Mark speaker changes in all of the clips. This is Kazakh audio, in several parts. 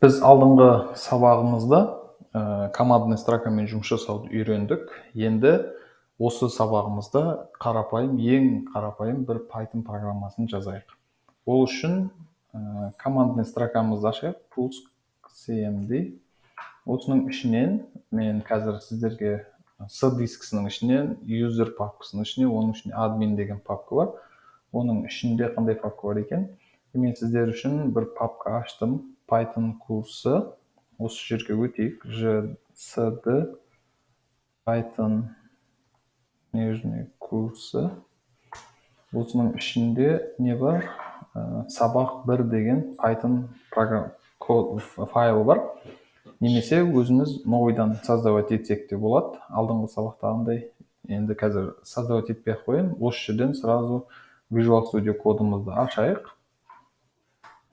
Speaker 1: Біз алдыңғы сабағымызда командный строкамен жұмыс жасауды үйрендік. Енді осы сабағымызда ең қарапайым бір Python программасын жазайық. Ол үшін командный строкамызды ашайық, pulse cmd. Осының ішінен мен қазір сіздерге C дискісінің ішінен, user папкасының ішінен, оның ішінде admin деген папка бар. Оның ішінде қандай папка бар екен? Мен сіздер үшін бір папка аштым. Python курсы. Осы жерге өтейік. JCD Python нежный курсы. Осының ішінде не бар? Сабақ 1 деген Python код файлы бар. Немесе өзіміз новыйдан создавать етсек те болады. Алдыңғы сабақтағындай енді қазір создавать етпей қояйын. Осы жерден сразу Visual Studio кодымызды ашайық.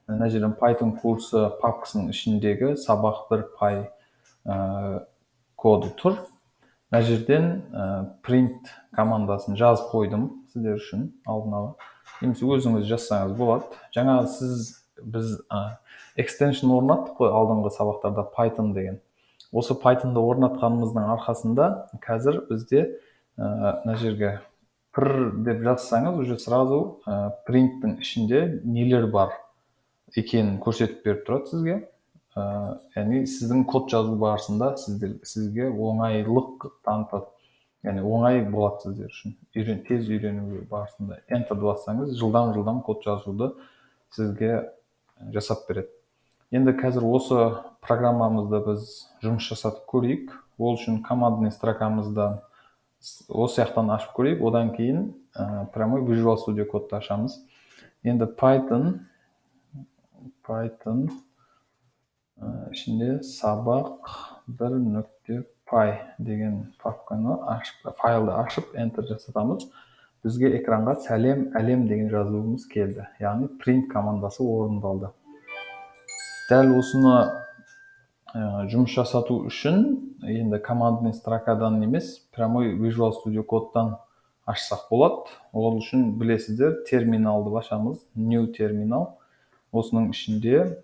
Speaker 1: Мына жерден Python курсы папкасының ішіндегі сабақ 1 пай коды тұр. Мына жерден print командасын жазып қойдым сіздер үшін алдын ала. Немесе өзіңіз жазсаңыз болады. Жаңа біз extension орнаттық қой алдыңғы сабақтарда Python деген. Осы Python'ды орнатқанымыздың арқасында қазір бізде мына жерге pr деп жазсаңыз, уже сразу printtің ішінде нелер бар екенін көрсетіп беріп тұрады сізге. Яғни сіздің код жазу барысында сізге оңайлық танытады. Яғни оңай болады сіздер үшін. Тез үйрену барысында Enter бассаңыз, жылдам код жазуды сізге жасап береді. Енді қазір осы программамызды біз жұмыс жасатып көрейік. Ол үшін командный строкамыздан осы яқтан ашып көрейік. Одан кейін прямой Visual Studio кодты ашамыз. Енді Python ішінде сабақ 1.py деген файлды ашып Enter жасатамыз. Бізге экранға сәлем әлем деген жазуымыз келді. Яғни print командасы орындалды. Дәл осыны жұмыс жасату үшін енді командный строкадан емес, прямой Visual Studio кодтан ашсақ болады. Ол үшін білесіздер, терминалды ашамыз, new терминал. Осының ішінде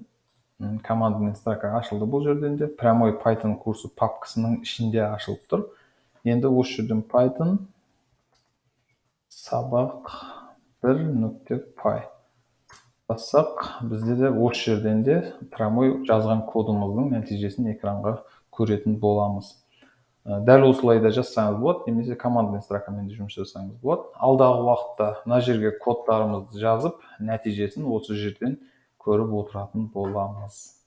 Speaker 1: командный строка ашылды бұл жерден де. Прямой Python курсы папкасының ішінде ашылып тұр. Енді осы жерден Python сабақ 1.py бассақ, бізде де осы жерден де прямой жазған кодымыздың нәтижесін экранға көретін боламыз. Дәл осылайда жазсаңыз болады, немесе командный строкамен де жұмыс жасаңыз болады. Алдағы уақытта мына жерге кодтарымызды жазып, нәтижесін осы жерден көріп отыратын боламыз.